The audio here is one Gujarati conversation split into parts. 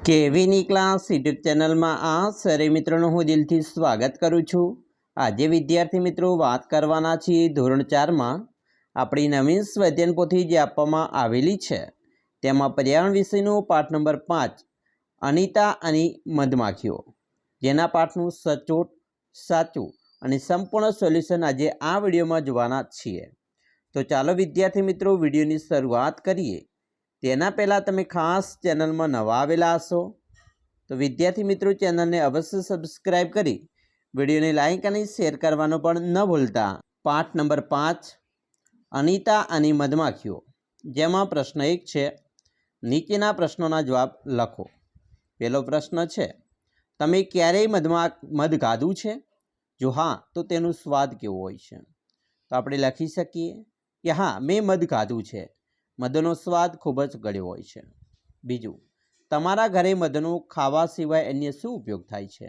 કેવીની ક્લાસ યુટ્યુબ ચેનલમાં આ સરે મિત્રોનું હું દિલથી સ્વાગત કરું છું। આજે વિદ્યાર્થી મિત્રો વાત કરવાના છીએ ધોરણ 4માં આપણી નવીન સ્વાધ્યાયન પોથી જે આપવામાં આવેલી છે તેમાં પર્યાવરણ વિષયનો પાઠ નંબર 5 અનિતા અને મધમાખીઓ, જેના પાઠનું સચોટ, સાચું અને સંપૂર્ણ સોલ્યુશન આજે આ વિડીયોમાં જોવાના છીએ। તો ચાલો વિદ્યાર્થી મિત્રો વિડીયોની શરૂઆત કરીએ। તેના પહેલાં તમે ખાસ ચેનલમાં નવા આવેલા હશો તો વિદ્યાર્થી મિત્રો ચેનલને અવશ્ય સબસ્ક્રાઈબ કરી વિડીયોને લાઈક અને શેર કરવાનું પણ ન ભૂલતા। પાઠ નંબર 5 અનિતા અને મધમાખીઓ, જેમાં પ્રશ્ન 1 છે, નીચેના પ્રશ્નોના જવાબ લખો। પહેલો પ્રશ્ન છે, તમે ક્યારેય મધ ખાધું છે? જો હા તો તેનું સ્વાદ કેવો હોય છે? તો આપણે લખી શકીએ કે હા, મેં મધ ખાધું છે। મધનો સ્વાદ ખૂબ જ ગળ્યો હોય છે। બીજું, તમારા ઘરે મધનો ખાવા સિવાય અન્ય શું ઉપયોગ થાય છે?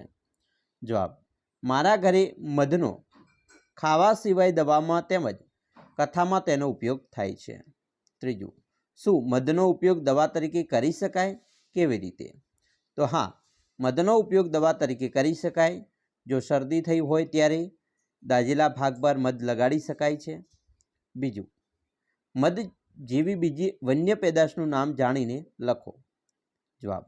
જવાબ, મારા ઘરે મધનો ખાવા સિવાય દવામાં તેમજ કથામાં તેનો ઉપયોગ થાય છે। ત્રીજું, શું મધનો ઉપયોગ દવા તરીકે કરી શકાય? કેવી રીતે? તો હા, મધનો ઉપયોગ દવા તરીકે કરી શકાય। જો શરદી થઈ હોય ત્યારે દાઝેલા ભાગ પર મધ લગાડી શકાય છે। બીજું, મધ જેવી બીજી વન્ય પેદાશનું નામ જાણીને લખો। જવાબ,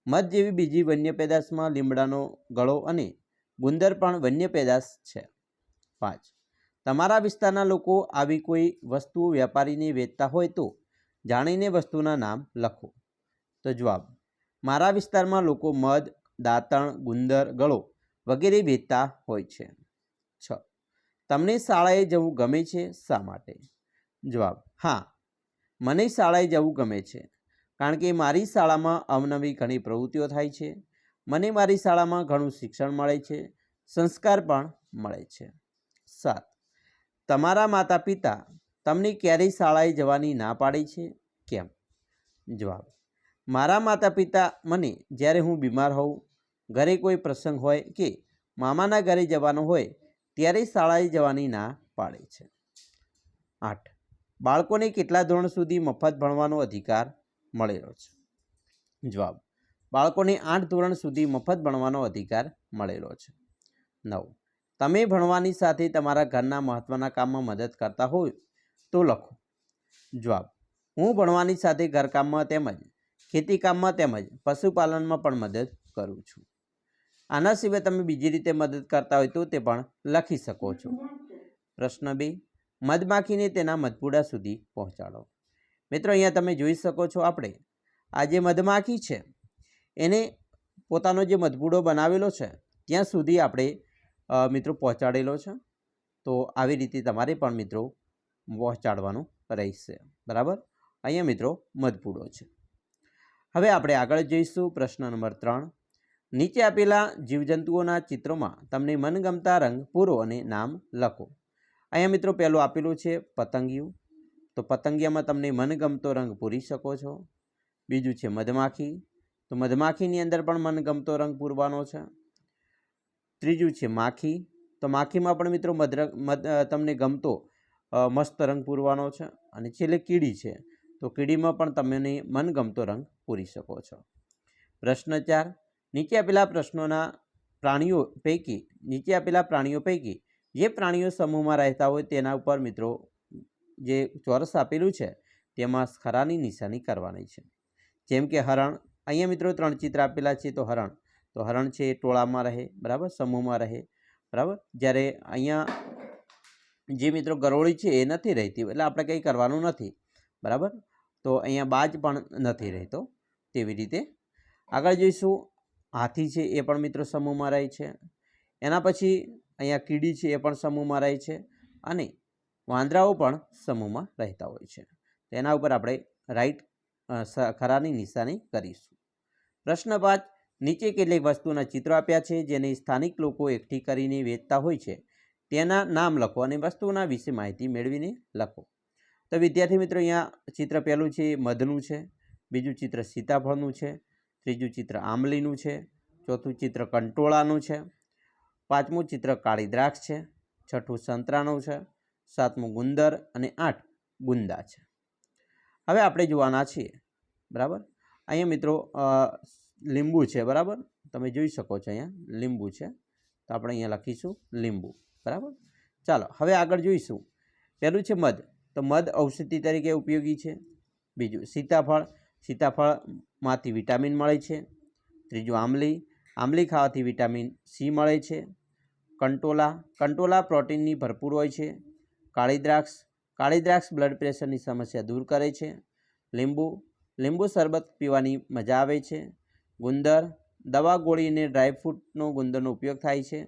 મધ જેવી બીજી વન્ય પેદાશમાં લીમડાનો ગળો અને ગુંદર પણ વન્ય પેદાશ છે। 5, તમારા વિસ્તારના લોકો આવી કોઈ વસ્તુઓ વેપારીને વેચતા હોય તો જાણીને વસ્તુના નામ લખો। તો જવાબ, મારા વિસ્તારમાં લોકો મધ, દાંતણ, ગુંદર, ગળો વગેરે વેચતા હોય છે। 6, તમને શાળાએ જવું ગમે છે? શા માટે? જવાબ, હા, મને શાળાએ જવું ગમે છે કારણ કે મારી શાળામાં અવનવી ઘણી પ્રવૃત્તિઓ થાય છે। મને મારી શાળામાં ઘણું શિક્ષણ મળે છે, સંસ્કાર પણ મળે છે। 7, તમારા માતા પિતા તમને ક્યારેય શાળાએ જવાની ના પાડે છે? કેમ? જવાબ, મારા માતા પિતા મને જ્યારે હું બીમાર હોઉં, ઘરે કોઈ પ્રસંગ હોય કે મામાના ઘરે જવાનું હોય ત્યારે શાળાએ જવાની ના પાડે છે। 8, બાળકોને કેટલા ધોરણ સુધી મફત ભણવાનો અધિકાર મળેલો છે? જવાબ, બાળકોને 8 ધોરણ સુધી મફત ભણવાનો અધિકાર મળેલો છે। 9, તમે ભણવાની સાથે તમારા ઘરના મહત્ત્વના કામમાં મદદ કરતા હોય તો લખો। જવાબ, હું ભણવાની સાથે ઘરકામમાં તેમજ ખેતીકામમાં તેમજ પશુપાલનમાં પણ મદદ કરું છું। આના સિવાય તમે બીજી રીતે મદદ કરતા હોય તો તે પણ લખી શકો છો। પ્રશ્ન 2, મધમાખીને તેના મધપૂડા સુધી પહોંચાડો। મિત્રો, અહીંયા તમે જોઈ શકો છો, આપણે આ જે મધમાખી છે એને પોતાનો જે મધપૂડો બનાવેલો છે ત્યાં સુધી આપણે મિત્રો પહોંચાડેલો છે। તો આવી રીતે તમારે પણ મિત્રો પહોંચાડવાનું રહેશે, બરાબર। અહીંયા મિત્રો મધપૂડો છે। હવે આપણે આગળ જઈશું। પ્રશ્ન નંબર 3, નીચે આપેલા જીવજંતુઓના ચિત્રોમાં તમને મનગમતા રંગ પૂરો અને નામ લખો। અહીંયા મિત્રો પહેલું આપેલું છે પતંગિયું, તો પતંગિયામાં તમને મનગમતો રંગ પૂરી શકો છો। બીજું છે મધમાખી, તો મધમાખીની અંદર પણ મનગમતો રંગ પૂરવાનો છે। ત્રીજું છે માખી, તો માખીમાં પણ મિત્રો તમને ગમતો મસ્ત રંગ પૂરવાનો છે। અને છેલ્લે કીડી છે, તો કીડીમાં પણ તમે મનગમતો રંગ પૂરી શકો છો। પ્રશ્ન 4, નીચે આપેલા પ્રાણીઓ પૈકી જે પ્રાણીઓ સમૂહમાં રહેતા હોય તેના ઉપર મિત્રો જે ચોરસ આપેલું છે તેમાં ખરાની નિશાની કરવાની છે। જેમ કે હરણ, અહીંયા મિત્રો 3 ચિત્ર આપેલા છે, તો હરણ છે એ ટોળામાં રહે, બરાબર, સમૂહમાં રહે, બરાબર। જ્યારે અહીંયા જે મિત્રો ગરોળી છે એ નથી રહેતી, એટલે આપણે કંઈ કરવાનું નથી, બરાબર। તો અહીંયા બાજ પણ નથી રહેતો, તેવી રીતે આગળ જોઈશું। હાથી છે એ પણ મિત્રો સમૂહમાં રહે છે। એના પછી અહીંયા કીડી છે એ પણ સમૂહમાં રહે છે, અને વાંદરાઓ પણ સમૂહમાં રહેતા હોય છે। તેના ઉપર આપણે ખરાની નિશાની કરીશું। પ્રશ્ન 5, નીચે કેટલીક વસ્તુના ચિત્રો આપ્યા છે જેને સ્થાનિક લોકો એકઠી કરીને વેચતા હોય છે, તેના નામ લખો અને વસ્તુના વિશે માહિતી મેળવીને લખો। તો વિદ્યાર્થી મિત્રો, અહીંયા ચિત્ર પહેલું છે મધનું છે, બીજું ચિત્ર સીતાફળનું છે, ત્રીજું ચિત્ર આંબલીનું છે, ચોથું ચિત્ર કંટોળાનું છે, પાંચમું ચિત્ર કાળી દ્રાક્ષ છે, છઠ્ઠું સંતરાનું છે, સાતમું ગુંદર અને 8 ગુંદા છે। હવે આપણે જોવાના છીએ, બરાબર। અહીંયા મિત્રો લીંબુ છે, બરાબર, તમે જોઈ શકો છો અહીંયા લીંબુ છે, તો આપણે અહીંયા લખીશું લીંબુ, બરાબર. ચાલો હવે આગળ જોઈશું. પહેલું છે મધ, તો મધ ઔષધિ તરીકે ઉપયોગી છે. બીજું સીતાફળ, સીતાફળમાંથી વિટામિન મળે છે. ત્રીજું આંબલી, આંબલી ખાવાથી વિટામિન સી મળે છે. કંટોલા, કંટોલા પ્રોટીનની ભરપૂર હોય છે. કાળી દ્રાક્ષ, કાળી દ્રાક્ષ બ્લડ પ્રેશરની સમસ્યા દૂર કરે છે. લીંબુ, લીંબુ શરબત પીવાની મજા આવે છે. ગુંદર, દવા ગોળી અને ડ્રાયફ્રૂટનો ગુંદરનો ઉપયોગ થાય છે.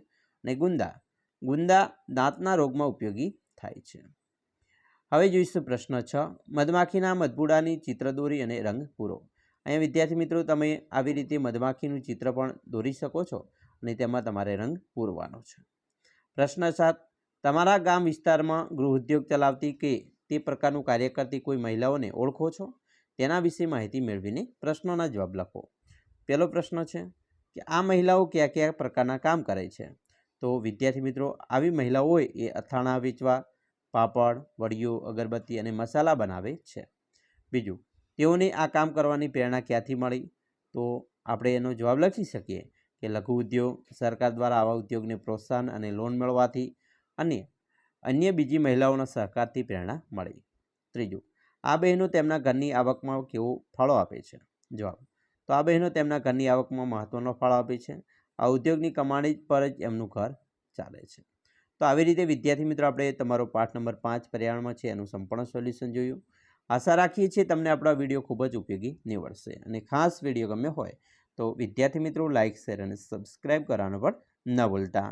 અને ગુંદા, ગુંદા દાંતના રોગમાં ઉપયોગી થાય છે. હવે જોઈશું પ્રશ્ન 6, મધમાખીના મધપૂડાની ચિત્ર દોરી અને રંગ પૂરો. અહીંયા વિદ્યાર્થી મિત્રો તમે આવી રીતે મધમાખીનું ચિત્ર પણ દોરી શકો છો અને તેમાં તમારે રંગ પૂરવાનો છે. પ્રશ્ન 7, તમારા ગામ વિસ્તારમાં ગૃહ ઉદ્યોગ ચલાવતી કે તે પ્રકારનું કાર્ય કરતી કોઈ મહિલાઓને ઓળખો છો? તેના વિશે માહિતી મેળવીને પ્રશ્નોના જવાબ લખો. પહેલો પ્રશ્ન છે કે આ મહિલાઓ કયા કયા પ્રકારના કામ કરે છે? તો વિદ્યાર્થી મિત્રો આવી મહિલાઓ હોય એ અથાણા વેચવા, પાપડ, વડીઓ, અગરબત્તી અને મસાલા બનાવે છે. બીજું, તેઓને આ કામ કરવાની પ્રેરણા ક્યાંથી મળી? તો આપણે એનો જવાબ લખી શકીએ કે લઘુ ઉદ્યોગ, સરકાર દ્વારા આવા ઉદ્યોગને પ્રોત્સાહન અને લોન મળવાથી અને અન્ય બીજી મહિલાઓના સહકારથી પ્રેરણા મળી. ત્રીજું, આ બહેનો તેમના ઘરની આવકમાં કેવો ફાળો આપે છે? જવાબ, તો આ બહેનો તેમના ઘરની આવકમાં મહત્ત્વનો ફાળો આપે છે. આ ઉદ્યોગની કમાણી પર જ એમનું ઘર ચાલે છે. તો આવી રીતે વિદ્યાર્થી મિત્રો આપણે તમારો પાઠ નંબર 5 પર્યાવરણમાં છે એનું સંપૂર્ણ સોલ્યુશન જોયું. આશા રાખીએ છીએ તમને આપણો વિડીયો ખૂબ જ ઉપયોગી નીવડશે અને ખાસ વિડીયો ગમ્યો હોય તો વિદ્યાર્થી મિત્રો લાઇક, શેર અને સબસ્ક્રાઈબ કરવાનું પણ ન ભૂલતા.